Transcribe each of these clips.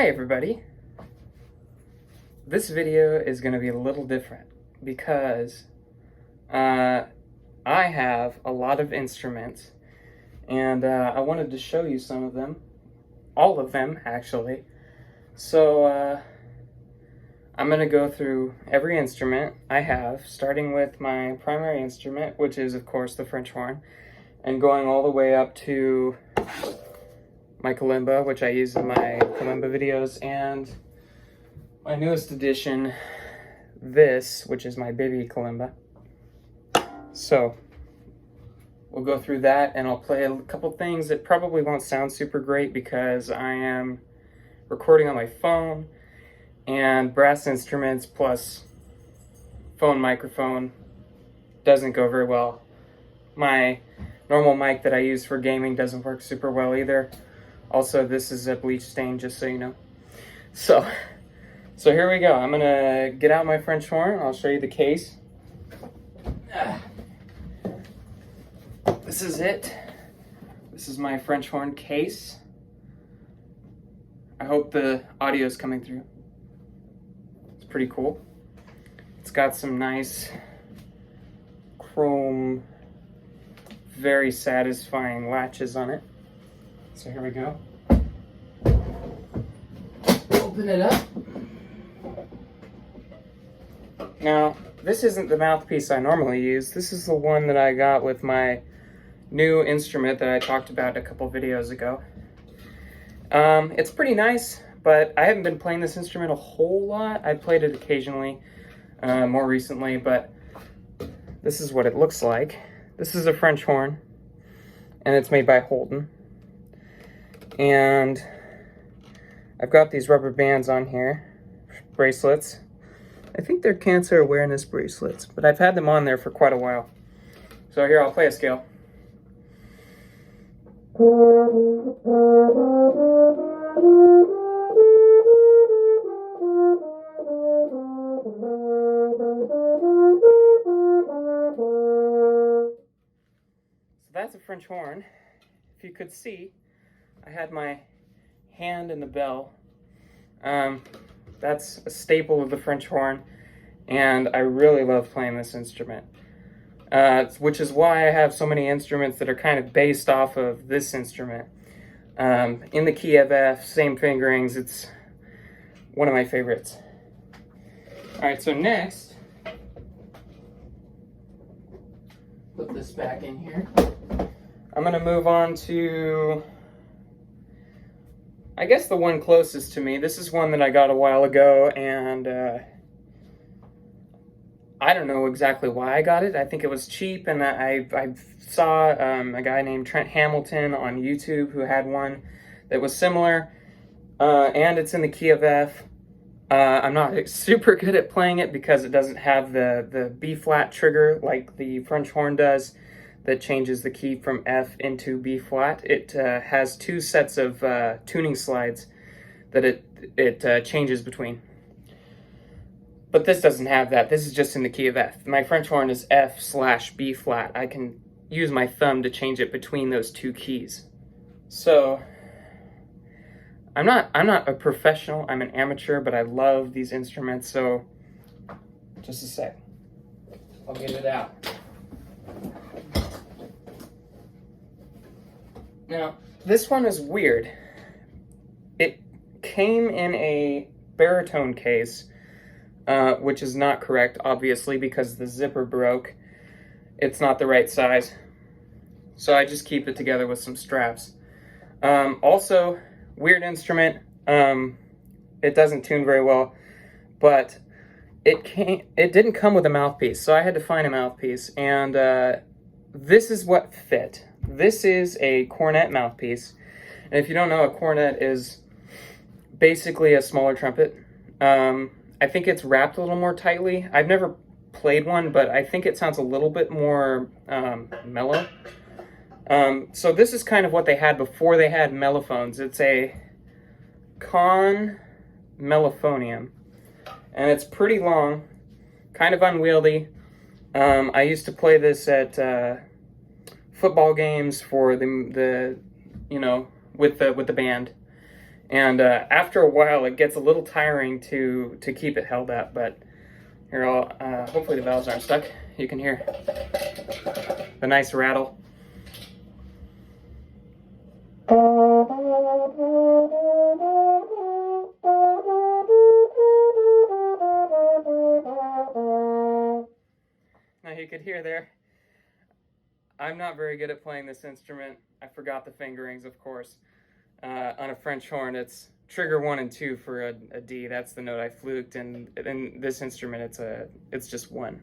Hi everybody. This video is going to be a little different because I have a lot of instruments and I wanted to show you some of them, all of them actually. So I'm going to go through every instrument I have, starting with my primary instrument, which is of course the French horn, and going all the way up to my kalimba, which I use in my kalimba videos, and my newest addition, this, which is my baby kalimba. So we'll go through that, and I'll play a couple things that probably won't sound super great because I am recording on my phone, and brass instruments plus phone microphone doesn't go very well. My normal mic that I use for gaming doesn't work super well either. Also, this is a bleach stain, just so you know. So here we go. I'm gonna get out my French horn. I'll show you the case. This is it. This is my French horn case. I hope the audio is coming through. It's pretty cool. It's got some nice chrome, very satisfying latches on it. So here we go. Open it up. Now, this isn't the mouthpiece I normally use. This is the one that I got with my new instrument that I talked about a couple videos ago. It's pretty nice, but I haven't been playing this instrument a whole lot. I played it occasionally, more recently, but this is what it looks like. This is a French horn, and it's made by Holden. And I've got these rubber bands on here, bracelets. I think they're cancer awareness bracelets, but I've had them on there for quite a while. So here, I'll play a scale. So that's a French horn. If you could see, I had my hand in the bell. That's a staple of the French horn, and I really love playing this instrument, which is why I have so many instruments that are kind of based off of this instrument. In the key of F, same fingerings, it's one of my favorites. Alright, so next, put this back in here. I'm going to move on to, I guess, the one closest to me. This is one that I got a while ago, and I don't know exactly why I got it. I think it was cheap, and I saw a guy named Trent Hamilton on YouTube who had one that was similar, and it's in the key of F. I'm not super good at playing it because it doesn't have the B-flat trigger like the French horn does that changes the key from F into B-flat. It has two sets of tuning slides that it changes between. But this doesn't have that. This is just in the key of F. My French horn is F/B-flat. I can use my thumb to change it between those two keys. So I'm not a professional, I'm an amateur, but I love these instruments, so just a sec. I'll get it out. Now, this one is weird. It came in a baritone case, which is not correct, obviously, because the zipper broke. It's not the right size. So I just keep it together with some straps. Also, weird instrument. It doesn't tune very well, but it didn't come with a mouthpiece, so I had to find a mouthpiece, and this is what fit. This is a cornet mouthpiece, and if you don't know, a cornet is basically a smaller trumpet. I think it's wrapped a little more tightly. I've never played one, but I think it sounds a little bit more mellow. So this is kind of what they had before they had mellophones. It's a Conn Mellophonium, and it's pretty long, kind of unwieldy. I used to play this at football games for the with the band, And after a while, it gets a little tiring to keep it held up. But here, hopefully the valves aren't stuck. You can hear the nice rattle. Now you could hear there. I'm not very good at playing this instrument. I forgot the fingerings, of course. On a French horn, it's trigger 1 and 2 for a D. That's the note I fluked, and in this instrument, it's just 1.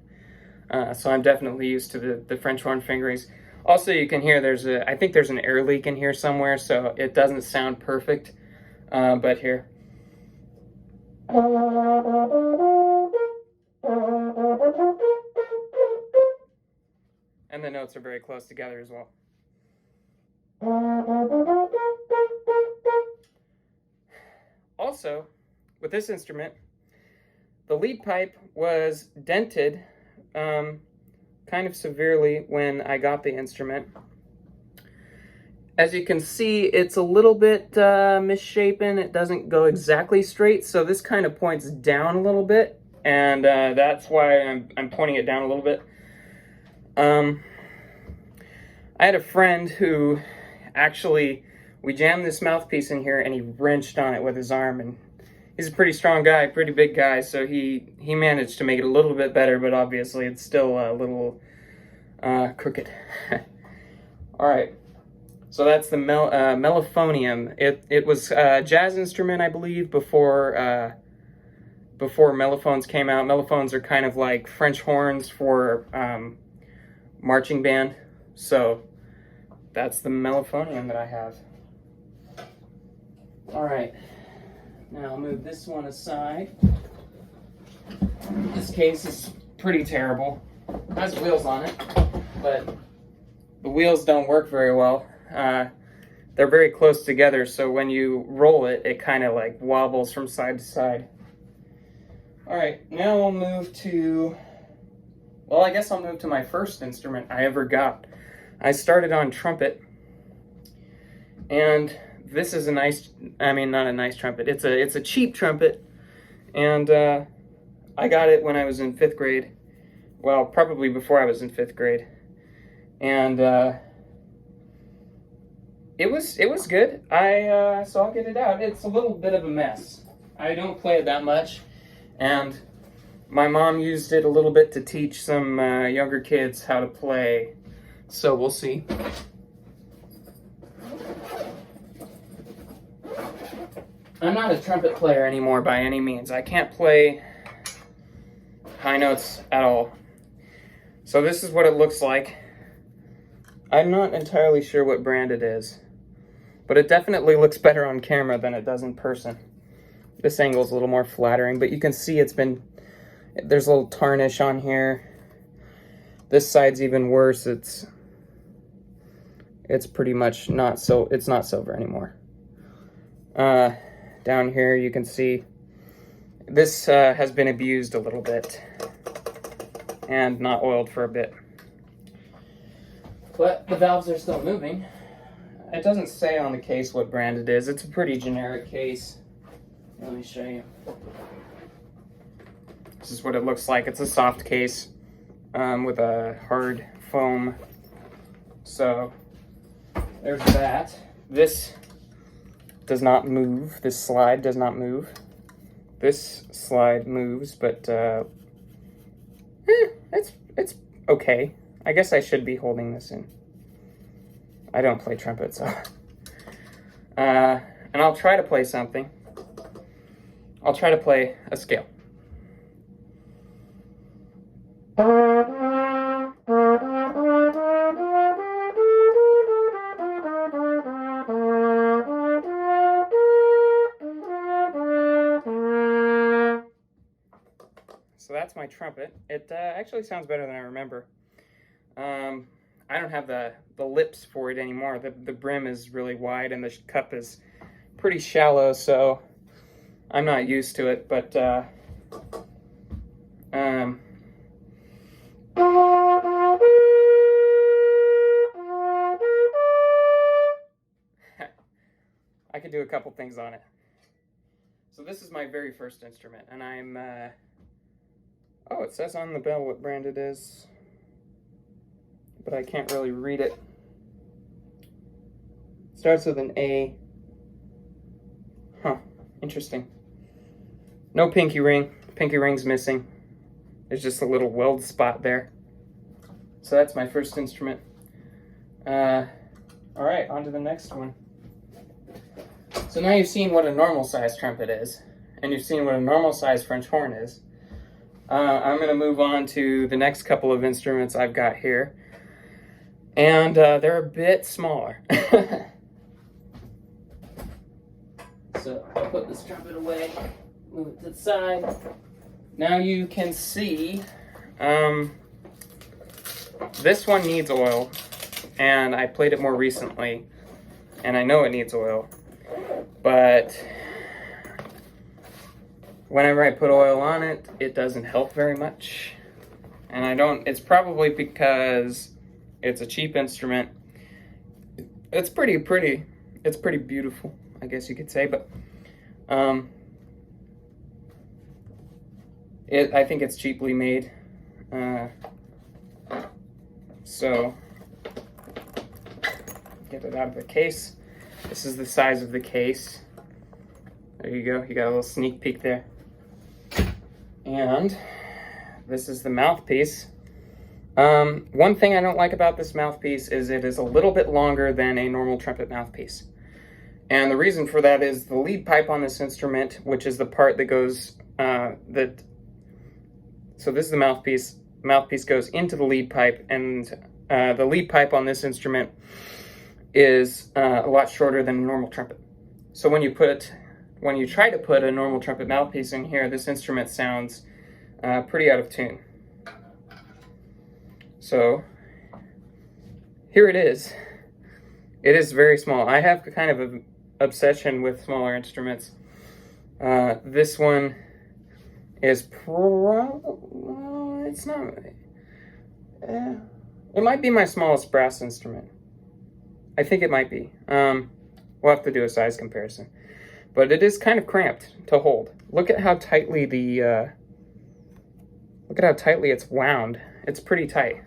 So I'm definitely used to the French horn fingerings. Also, you can hear I think there's an air leak in here somewhere, so it doesn't sound perfect. But here. And the notes are very close together as well. Also, with this instrument, the lead pipe was dented kind of severely when I got the instrument. As you can see, it's a little bit misshapen. It doesn't go exactly straight, so this kind of points down a little bit, and that's why I'm pointing it down a little bit. I had a friend who actually, we jammed this mouthpiece in here and he wrenched on it with his arm, and he's a pretty strong guy, pretty big guy, so he managed to make it a little bit better, but obviously it's still a little crooked. All right, so that's the Mellophonium. It was a jazz instrument, I believe, before mellophones came out. Mellophones are kind of like French horns for marching band. So that's the Mellophonium that I have. All right, now I'll move this one aside. This case is pretty terrible. It has wheels on it, but the wheels don't work very well. They're very close together, so when you roll it, it kind of like wobbles from side to side. All right, now I'll move to, well, I guess I'll move to my first instrument I ever got. I started on trumpet, and this is a nice, I mean, not a nice trumpet, it's a cheap trumpet, and I got it when I was in 5th grade. Well, probably before I was in 5th grade. And it was good. So I'll get it out. It's a little bit of a mess. I don't play it that much, and my mom used it a little bit to teach some younger kids how to play. So we'll see. I'm not a trumpet player anymore by any means. I can't play high notes at all. So this is what it looks like. I'm not entirely sure what brand it is, but it definitely looks better on camera than it does in person. This angle is a little more flattering, but you can see there's a little tarnish on here. This side's even worse. It's pretty much it's not silver anymore. Down here you can see this has been abused a little bit and not oiled for a bit. But the valves are still moving. It doesn't say on the case what brand it is. It's a pretty generic case. Let me show you. This is what it looks like. It's a soft case with a hard foam. So there's that. This does not move. This slide does not move. This slide moves, but it's okay. I guess I should be holding this in. I don't play trumpet, so. And I'll try to play something. I'll try to play a scale. So that's my trumpet. It actually sounds better than I remember. I don't have the lips for it anymore. The brim is really wide and the cup is pretty shallow, so I'm not used to it, but I could do a couple things on it. So this is my very first instrument, and I'm, oh, it says on the bell what brand it is, but I can't really read it. Starts with an A. Huh, interesting. No pinky ring. Pinky ring's missing. There's just a little weld spot there. So that's my first instrument. All right, on to the next one. So now you've seen what a normal size trumpet is, and you've seen what a normal size French horn is. I'm going to move on to the next couple of instruments I've got here, and they're a bit smaller. So I'll put this trumpet away, move it to the side. Now you can see this one needs oil, and I played it more recently, and I know it needs oil, but whenever I put oil on it, it doesn't help very much. And it's probably because it's a cheap instrument. It's pretty beautiful, I guess you could say, but I think it's cheaply made. So get it out of the case. This is the size of the case. There you go. You got a little sneak peek there. And this is the mouthpiece. One thing I don't like about this mouthpiece is it is a little bit longer than a normal trumpet mouthpiece. And the reason for that is the lead pipe on this instrument, which is the part that goes, so this is the mouthpiece. Mouthpiece goes into the lead pipe, and the lead pipe on this instrument is a lot shorter than a normal trumpet. So when you try to put a normal trumpet mouthpiece in here, this instrument sounds pretty out of tune. So here it is. It is very small. I have kind of an obsession with smaller instruments. This one is it's not. It might be my smallest brass instrument. I think it might be. We'll have to do a size comparison. But it is kind of cramped to hold. Look at how tightly it's wound. It's pretty tight.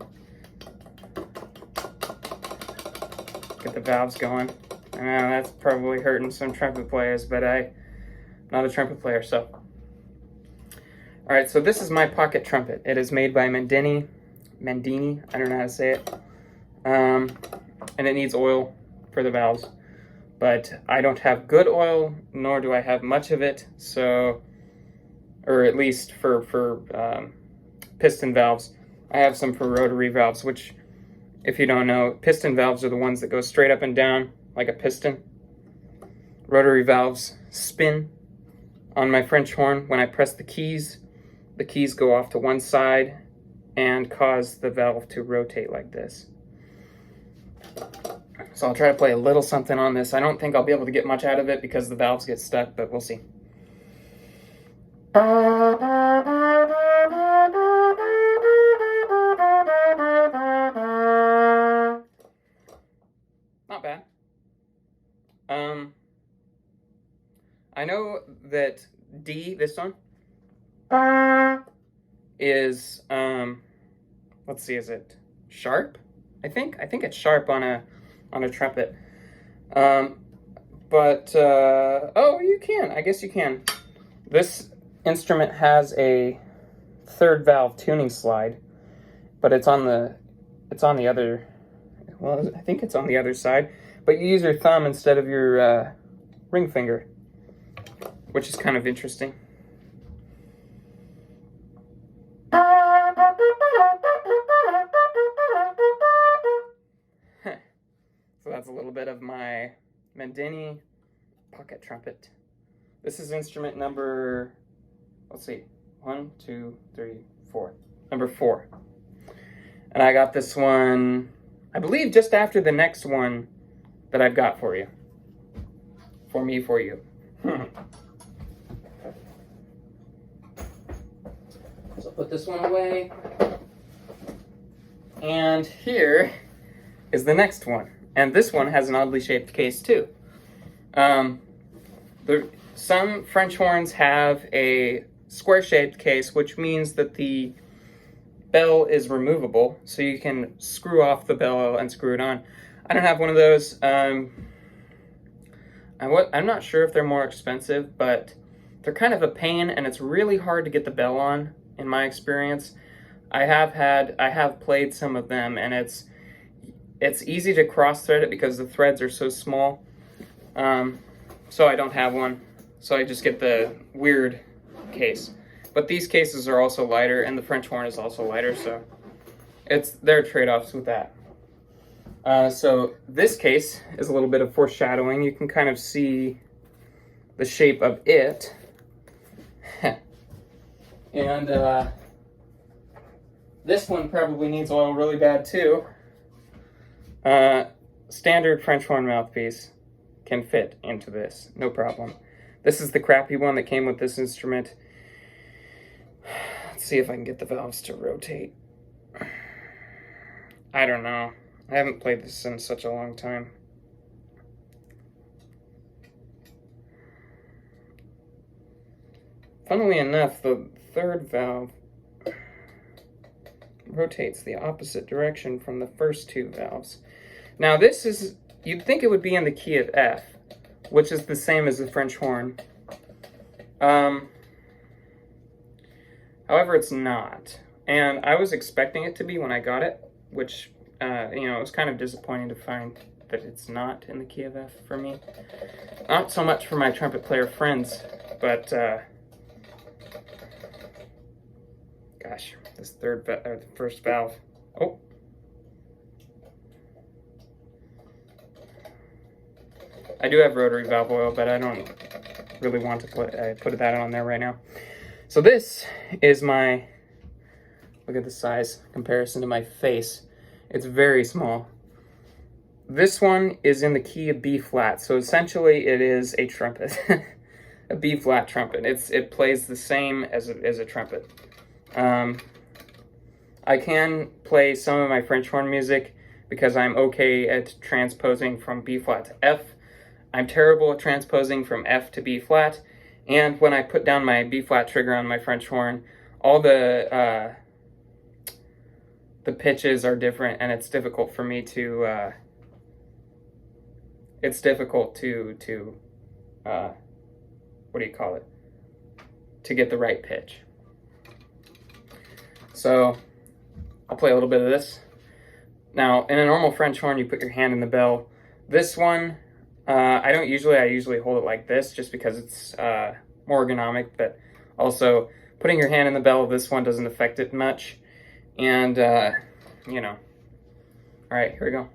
Get the valves going. I know that's probably hurting some trumpet players, but I'm not a trumpet player, so. All right, so this is my pocket trumpet. It is made by Mendini, I don't know how to say it. And it needs oil for the valves. But I don't have good oil, nor do I have much of it, so, or at least for piston valves. I have some for rotary valves, which, if you don't know, piston valves are the ones that go straight up and down like a piston. Rotary valves spin. On my French horn, when I press the keys go off to one side and cause the valve to rotate like this. So I'll try to play a little something on this. I don't think I'll be able to get much out of it because the valves get stuck, but we'll see. Not bad. I know that D, this one, is, let's see, is it sharp? I think it's sharp on a trumpet. Oh, you can. I guess you can. This instrument has a third valve tuning slide, but it's on the other. Well, I think it's on the other side. But you use your thumb instead of your ring finger, which is kind of interesting. So that's a little bit of my Mendini pocket trumpet. This is instrument number, let's see, 1, 2, 3, 4. Number 4. And I got this one, I believe, just after the next one that I've got for you. For me, for you. So put this one away. And here is the next one. And this one has an oddly shaped case too. The Some French horns have a square-shaped case, which means that the bell is removable, so you can screw off the bell and screw it on. I don't have one of those. I'm not sure if they're more expensive, but they're kind of a pain, and it's really hard to get the bell on, in my experience. I have played some of them, and it's easy to cross-thread it because the threads are so small. So I don't have one. So I just get the weird case. But these cases are also lighter, and the French horn is also lighter, so there are trade-offs with that. So this case is a little bit of foreshadowing. You can kind of see the shape of it. And this one probably needs oil really bad too. Standard French horn mouthpiece can fit into this, no problem. This is the crappy one that came with this instrument. Let's see if I can get the valves to rotate. I don't know. I haven't played this in such a long time. Funnily enough, the third valve rotates the opposite direction from the first two valves. Now this is, you'd think it would be in the key of F, which is the same as the French horn. However, it's not. And I was expecting it to be when I got it, which, it was kind of disappointing to find that it's not in the key of F for me. Not so much for my trumpet player friends, but, gosh, this the first valve. Oh. I do have rotary valve oil, but I don't really want to put that on there right now. So this is my, look at the size comparison to my face. It's very small. This one is in the key of B flat, so essentially it is a trumpet, a B flat trumpet. It plays the same as a trumpet. I can play some of my French horn music because I'm okay at transposing from B flat to F. I'm terrible at transposing from F to B flat, and when I put down my B flat trigger on my French horn, all the pitches are different, and it's difficult for me to what do you call it? To get the right pitch. So I'll play a little bit of this. Now, in a normal French horn, you put your hand in the bell. This one, I usually hold it like this just because it's more ergonomic, but also putting your hand in the bell of this one doesn't affect it much. And, all right, here we go.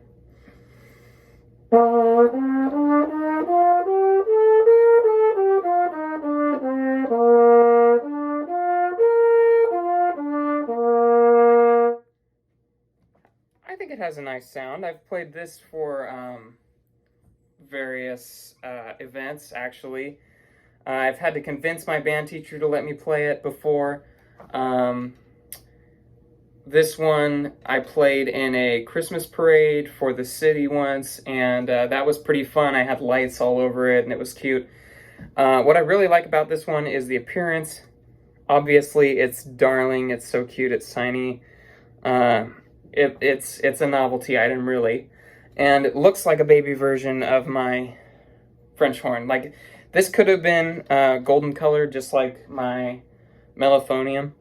I think it has a nice sound. I've played this for various events, actually. I've had to convince my band teacher to let me play it before. This one I played in a Christmas parade for the city once, and that was pretty fun. I had lights all over it, and it was cute. What I really like about this one is the appearance. Obviously, it's darling. It's so cute. It's tiny. It's a novelty item, really. And it looks like a baby version of my French horn. Like, this could have been golden colored, just like my Mellophonium.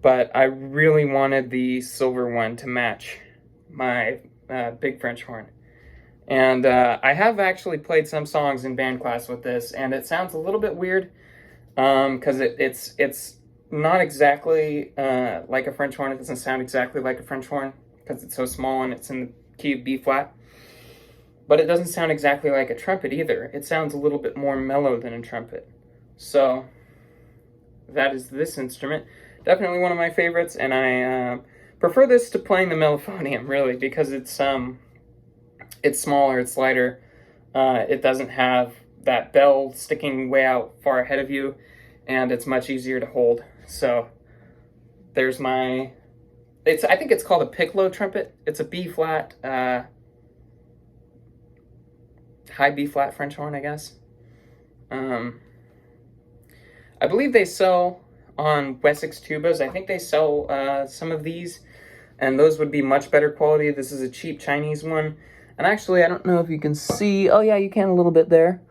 But I really wanted the silver one to match my big French horn. And I have actually played some songs in band class with this, and it sounds a little bit weird because it's not exactly like a French horn. It doesn't sound exactly like a French horn because it's so small and it's in the key of B flat. But it doesn't sound exactly like a trumpet either. It sounds a little bit more mellow than a trumpet. So that is this instrument. Definitely one of my favorites, and I prefer this to playing the Mellophonium, really, because it's smaller, it's lighter. It doesn't have that bell sticking way out far ahead of you, and it's much easier to hold. So there's my, I think it's called a piccolo trumpet. It's a B flat, high B flat French horn, I guess. I believe they sell on Wessex tubas. I think they sell some of these, and those would be much better quality. This is a cheap Chinese one. And actually, I don't know if you can see. Oh yeah, you can a little bit there.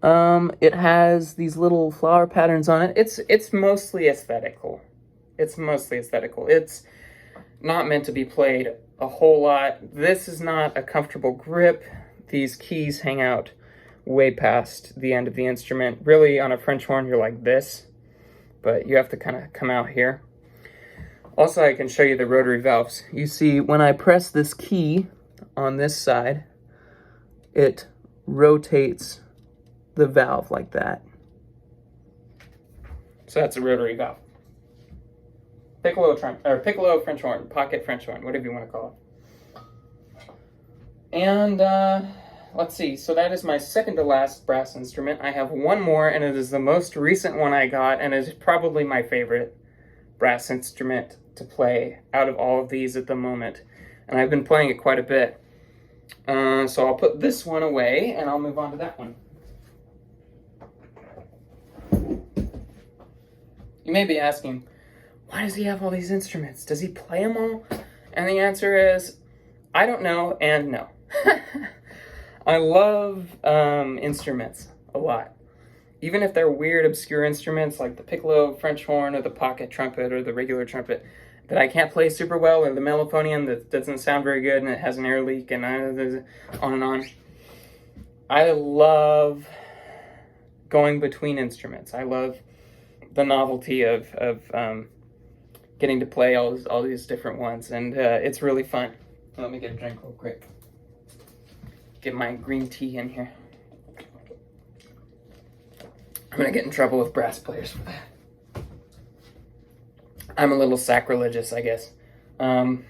It has these little flower patterns on it. It's mostly aesthetical. It's mostly aesthetical. It's not meant to be played a whole lot. This is not a comfortable grip. These keys hang out way past the end of the instrument. Really, on a French horn, you're like this, but you have to kind of come out here. Also, I can show you the rotary valves. You see, when I press this key on this side, it rotates the valve like that. So that's a rotary valve. Piccolo French horn, pocket French horn, whatever you want to call it. And let's see, so that is my second to last brass instrument. I have one more, and it is the most recent one I got, and is probably my favorite brass instrument to play out of all of these at the moment. And I've been playing it quite a bit. So I'll put this one away, and I'll move on to that one. You may be asking, why does he have all these instruments? Does he play them all? And the answer is, I don't know and no. I love instruments a lot. Even if they're weird, obscure instruments like the piccolo French horn or the pocket trumpet or the regular trumpet that I can't play super well, or the mellophonium that doesn't sound very good and it has an air leak, and on and on. I love going between instruments. I love the novelty of getting to play all these different ones, and it's really fun. Let me get a drink real quick. Get my green tea in here. I'm gonna get in trouble with brass players for that. I'm a little sacrilegious, I guess. You're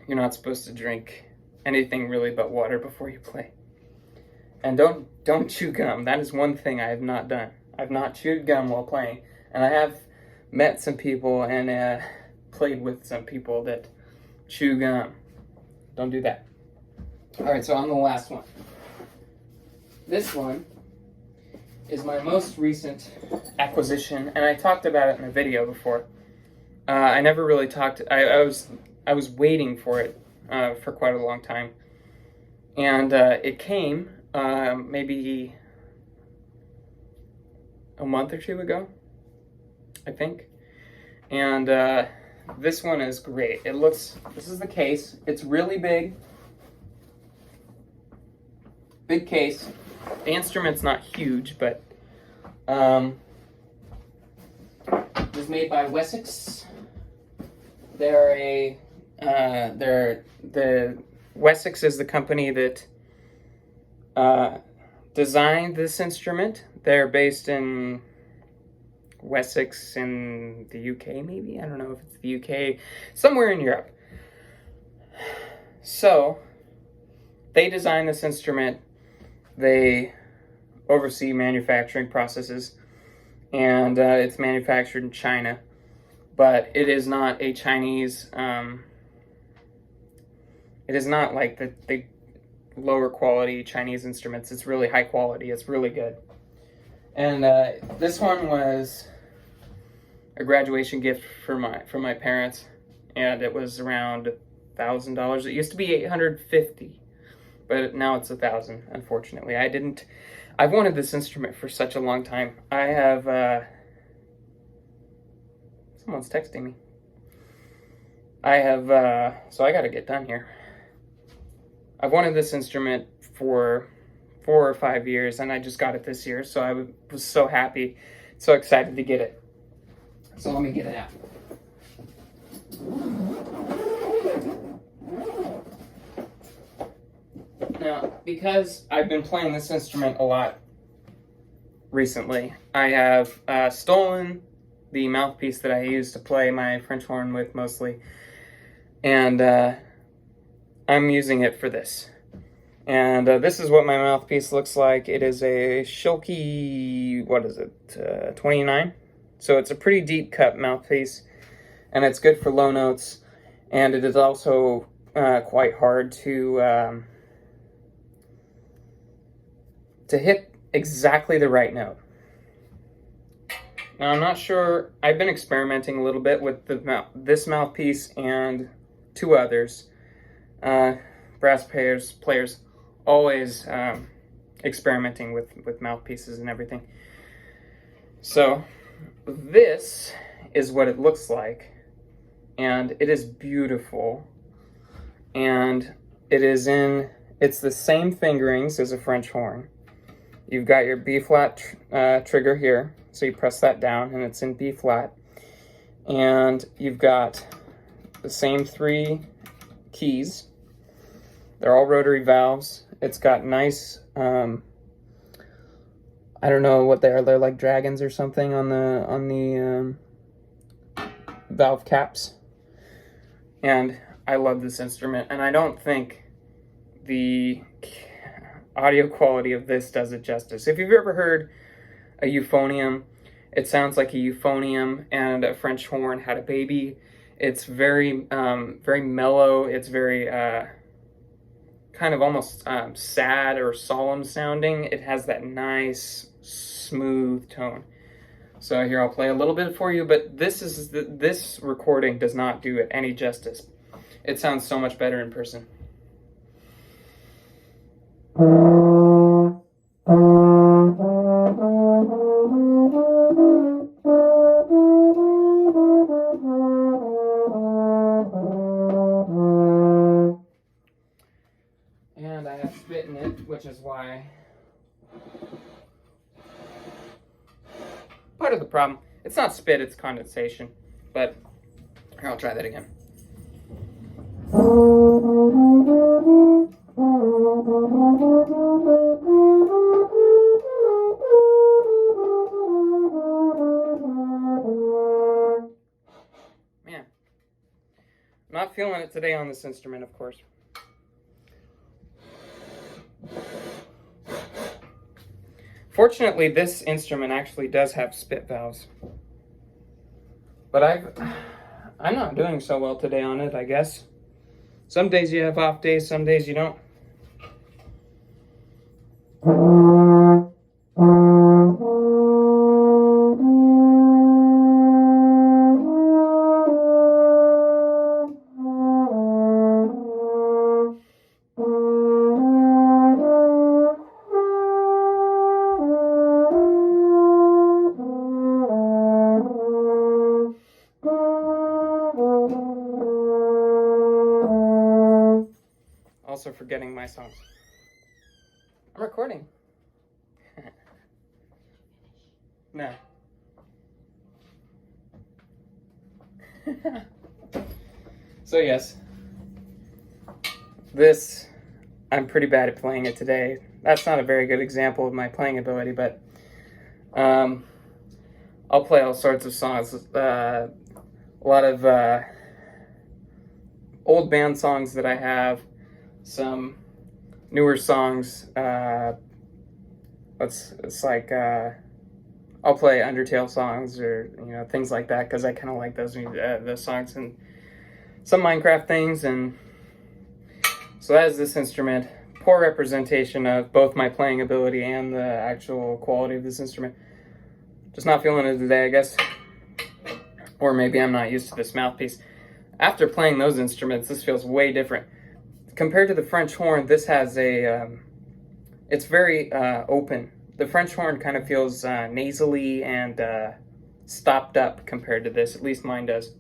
not supposed to drink anything really but water before you play. And don't chew gum. That is one thing I have not done. I've not chewed gum while playing. And I have met some people and played with some people that chew gum. Don't do that. Alright, so on the last one. This one is my most recent acquisition, and I talked about it in a video before. I never really talked. I was waiting for it for quite a long time, and it came maybe a month or two ago, I think. And this one is great. This is the case. It's really big. Big case. The instrument's not huge, but it was made by Wessex. The Wessex is the company that designed this instrument. They're based in Wessex in the UK, maybe? I don't know if it's the UK. Somewhere in Europe. So, they designed this instrument. They oversee manufacturing processes, and it's manufactured in China. But it is not a Chinese, it is not like the lower quality Chinese instruments. It's really high quality. It's really good. And this one was a graduation gift for my parents, and it was around $1,000. It used to be $850, but now it's $1,000. Unfortunately, I've wanted this instrument for such a long time. I have. Someone's texting me. I have. So I got to get done here. I've wanted this instrument for 4 or 5 years, and I just got it this year, so I was so happy, so excited to get it. So let me get it out. Now, because I've been playing this instrument a lot recently, I have stolen the mouthpiece that I use to play my French horn with mostly, and I'm using it for this. And this is what my mouthpiece looks like. It is a Schilke, 29? So it's a pretty deep cut mouthpiece, and it's good for low notes, and it is also quite hard to hit exactly the right note. Now, I'm not sure, I've been experimenting a little bit with this mouthpiece and two others. Brass players always experimenting with mouthpieces and everything. So, this is what it looks like, and it is beautiful, and it's the same fingerings as a French horn. You've got your B flat trigger here, so you press that down and it's in B flat, and you've got the same 3 keys. They're all rotary valves. It's got nice, I don't know what they are. They're like dragons or something on the valve caps. And I love this instrument, and I don't think the audio quality of this does it justice. If you've ever heard a euphonium, it sounds like a euphonium and a French horn had a baby. It's very, very mellow. It's very kind of almost sad or solemn sounding. It has that nice, smooth tone. So here, I'll play a little bit for you, but this recording does not do it any justice. It sounds so much better in person. And I have spit in it, which is why part of the problem. It's not spit, it's condensation. But here, I'll try that again. Man, not feeling it today on this instrument, of course. Fortunately, this instrument actually does have spit valves. But I'm not doing so well today on it, I guess. Some days you have off days, some days you don't. Also forgetting my songs. I'm recording. No. So yes, I'm pretty bad at playing it today. That's not a very good example of my playing ability, but I'll play all sorts of songs. A lot of old band songs that I have, some newer songs. It's like I'll play Undertale songs or things like that because I kind of like those songs, and some Minecraft things. And so that is this instrument. Poor representation of both my playing ability and the actual quality of this instrument. Just not feeling it today, I guess. Or maybe I'm not used to this mouthpiece. After playing those instruments, this feels way different. Compared to the French horn, this has it's very open. The French horn kind of feels nasally and stopped up compared to this. At least mine does.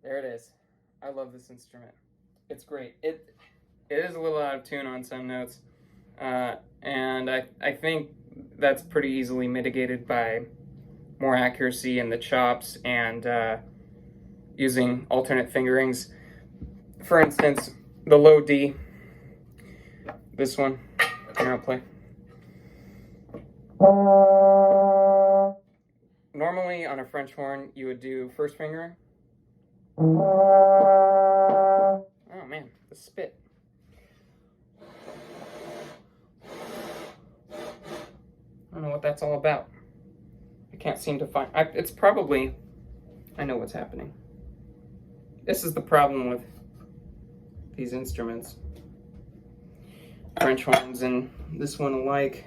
There it is. I love this instrument. It's great. It is a little out of tune on some notes, and I think that's pretty easily mitigated by more accuracy in the chops and using alternate fingerings. For instance, the low D, this one, here I'll play. Normally on a French horn, you would do first finger. Oh man, the spit. I don't know what that's all about. I can't seem to find, it's probably, I know what's happening. this is the problem with these instruments. French horns and this one alike,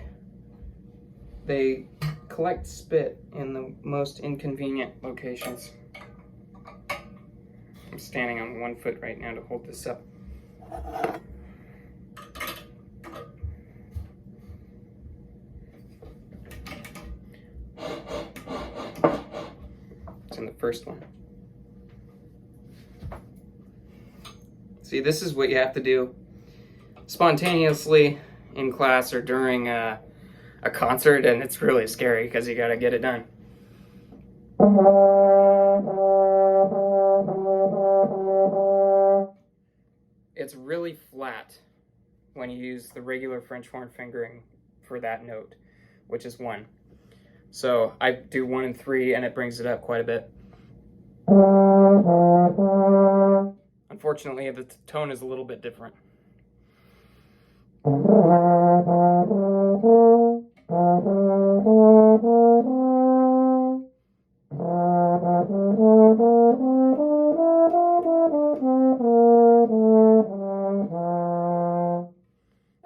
they collect spit in the most inconvenient locations. I'm standing on one foot right now to hold this up. It's in the first one. See, this is what you have to do spontaneously in class or during a concert, and it's really scary because you got to get it done. It's really flat when you use the regular French horn fingering for that note, which is 1. So I do 1 and 3, and it brings it up quite a bit. Unfortunately, the tone is a little bit different. There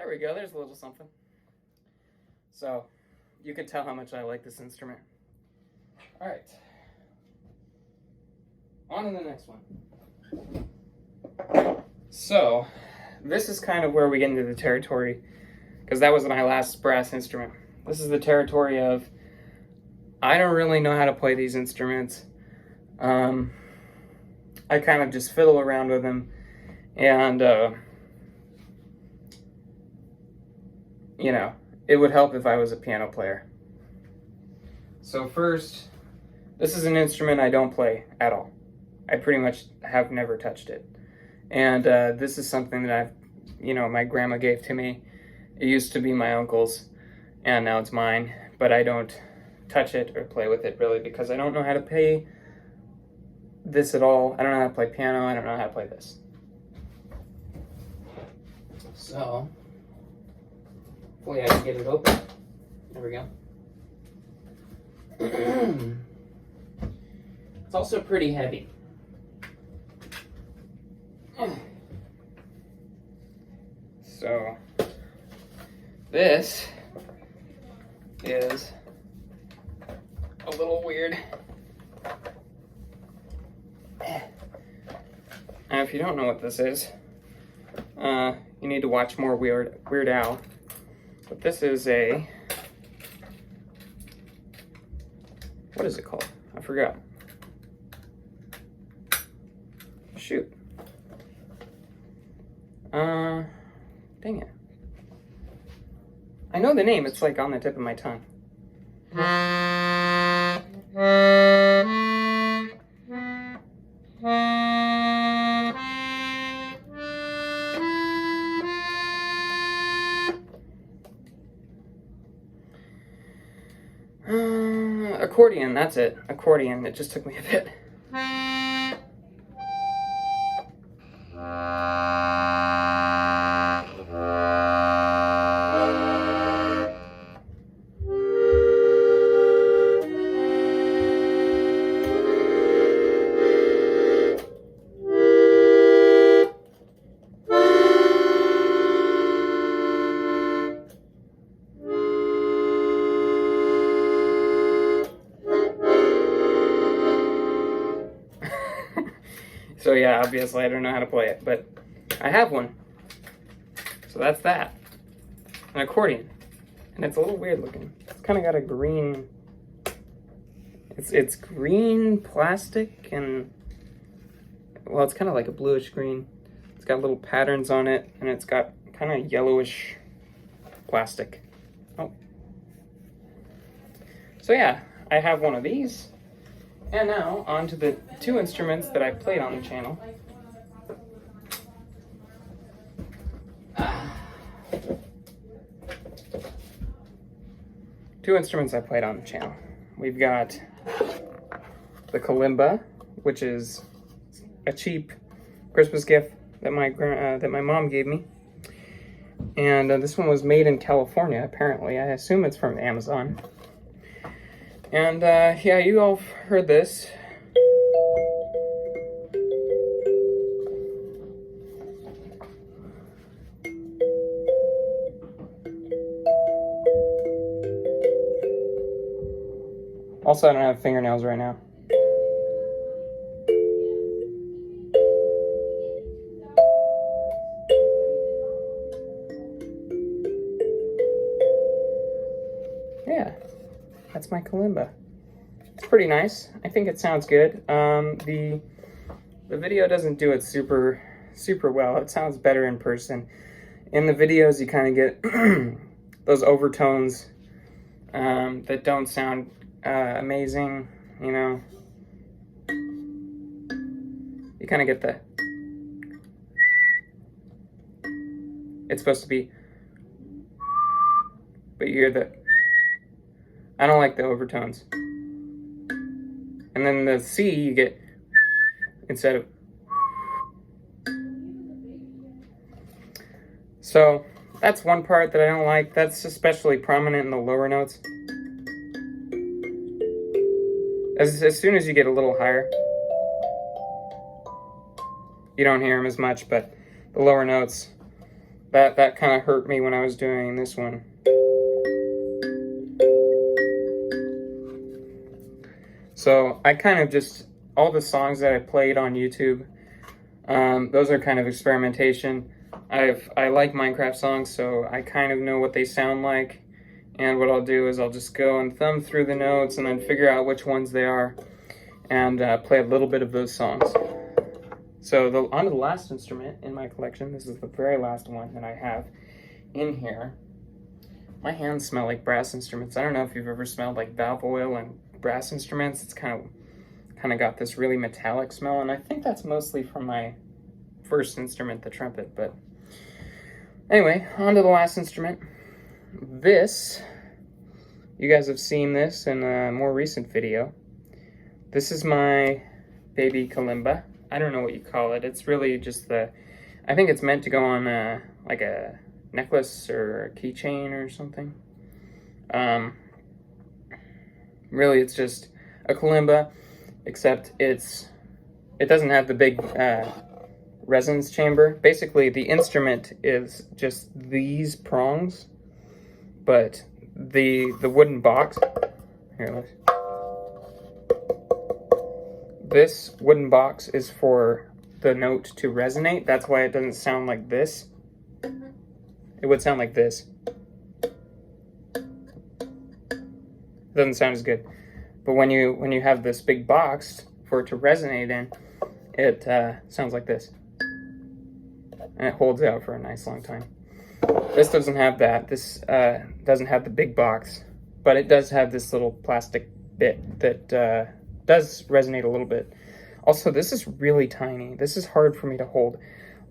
we go, there's a little something. So, you can tell how much I like this instrument. Alright. On to the next one. So, this is kind of where we get into the territory, because that was my last brass instrument. This is the territory of, I don't really know how to play these instruments. I kind of just fiddle around with them, and, you know, it would help if I was a piano player. So first, this is an instrument I don't play at all. I pretty much have never touched it. And this is something that my grandma gave to me. It used to be my uncle's, and now it's mine. But I don't touch it or play with it really because I don't know how to play this at all. I don't know how to play piano. I don't know how to play this. So, hopefully I can get it open. There we go. It's also pretty heavy. So, this is a little weird. Now, if you don't know what this is, you need to watch more Weird Al. But this is a, what is it called? I forgot. Shoot. Dang it. I know the name, it's like on the tip of my tongue. Accordion, that's it. Accordion, it just took me a bit. So yeah, obviously I don't know how to play it, but I have one. So that's that. An accordion. And it's a little weird looking. It's kind of got a green... It's green plastic and... Well, it's kind of like a bluish green. It's got little patterns on it, and it's got kind of yellowish plastic. Oh. So yeah, I have one of these. And now, on to the 2 instruments that I played on the channel. Two instruments I played on the channel. We've got the kalimba, which is a cheap Christmas gift that my mom gave me. And this one was made in California, apparently. I assume it's from Amazon. And yeah, you all heard this. Also, I don't have fingernails right now. Yeah, that's my kalimba. It's pretty nice. I think it sounds good. The video doesn't do it super well. It sounds better in person. In the videos, you kind of get those overtones that don't sound amazing, you know. You kind of get the... It's supposed to be... But you hear the... I don't like the overtones. And then the C, you get... Instead of... So, that's one part that I don't like. That's especially prominent in the lower notes. As soon as you get a little higher, you don't hear them as much, but the lower notes, that kind of hurt me when I was doing this one. So I kind of just, all the songs that I played on YouTube, those are kind of experimentation. I like Minecraft songs, so I kind of know what they sound like. And what I'll do is I'll just go and thumb through the notes and then figure out which ones they are and play a little bit of those songs. So on to the last instrument in my collection. This is the very last one that I have in here. My hands smell like brass instruments. I don't know if you've ever smelled like valve oil and brass instruments. It's kind of got this really metallic smell, and I think that's mostly from my first instrument, the trumpet. But anyway, on to the last instrument. This, you guys have seen this in a more recent video. This is my baby kalimba. I don't know what you call it. It's really just I think it's meant to go on like a necklace or a keychain or something. Really, it's just a kalimba, except it doesn't have the big resonance chamber. Basically, the instrument is just these prongs, but the wooden box, here, let's, this wooden box is for the note to resonate. That's why it doesn't sound like this. It would sound like this. It doesn't sound as good. But when you have this big box for it to resonate in, it sounds like this. And it holds out for a nice long time. This doesn't have that. This doesn't have the big box, but it does have this little plastic bit that does resonate a little bit. Also, this is really tiny. This is hard for me to hold.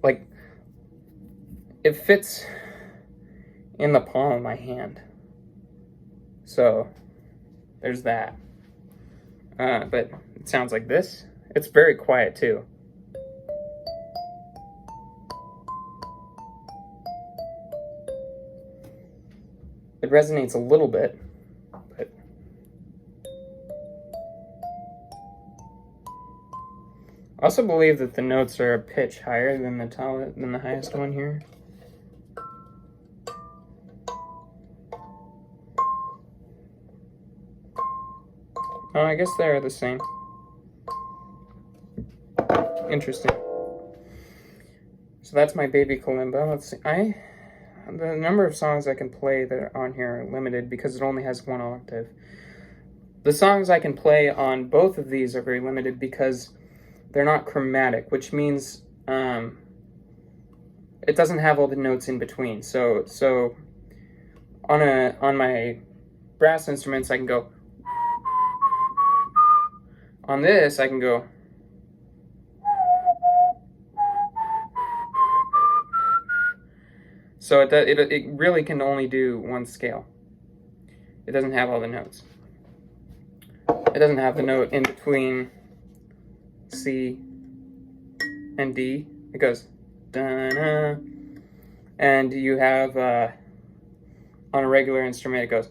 Like, it fits in the palm of my hand. So, there's that. But it sounds like this. It's very quiet, too. It resonates a little bit, but I also believe that the notes are a pitch higher than the highest one here. Oh, I guess they're the same. Interesting. So that's my baby kalimba. Let's see. The number of songs I can play that are on here are limited because it only has one octave. The songs I can play on both of these are very limited because they're not chromatic, which means it doesn't have all the notes in between. So on my brass instruments I can go. On this I can go. So it really can only do one scale. It doesn't have all the notes. It doesn't have the note in between C and D. It goes da-na. And you have on a regular instrument it goes.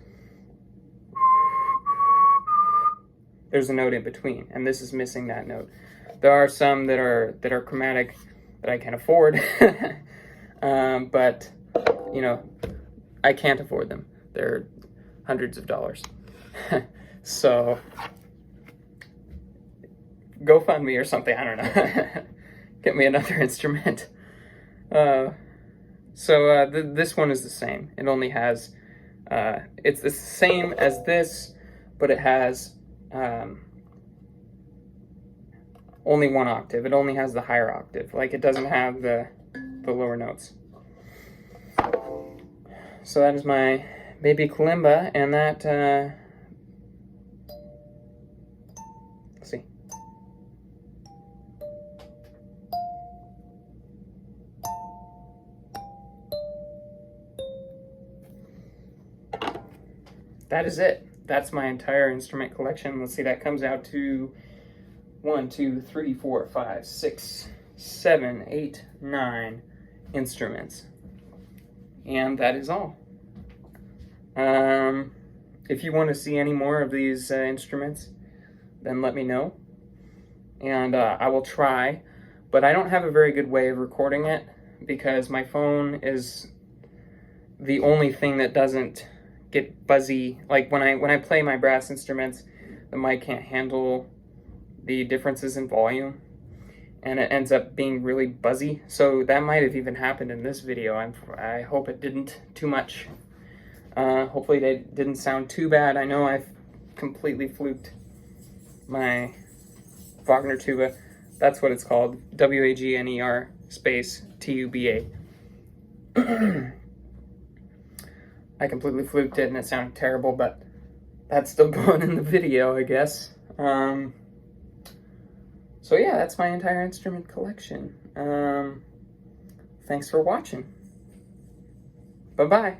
There's a note in between, and this is missing that note. There are some that are chromatic that I can afford, but you know, I can't afford them. They're hundreds of dollars. So, GoFundMe or something, I don't know. Get me another instrument. This one is the same. It only has, it's the same as this, but it has only one octave. It only has the higher octave. Like, it doesn't have the lower notes. So that is my baby kalimba, and that, let's see. That is it. That's my entire instrument collection. Let's see, that comes out to 1, 2, 3, 4, 5, 6, 7, 8, 9 instruments. And that is all. If you want to see any more of these instruments, then let me know. And I will try, but I don't have a very good way of recording it because my phone is the only thing that doesn't get buzzy. Like when I play my brass instruments, the mic can't handle the differences in volume, and it ends up being really buzzy. So that might have even happened in this video. I hope it didn't too much. Hopefully it didn't sound too bad. I know I've completely fluked my Wagner tuba. That's what it's called. Wagner space tuba. I completely fluked it and it sounded terrible, but that's still going in the video, I guess. So yeah, that's my entire instrument collection. Thanks for watching. Bye-bye.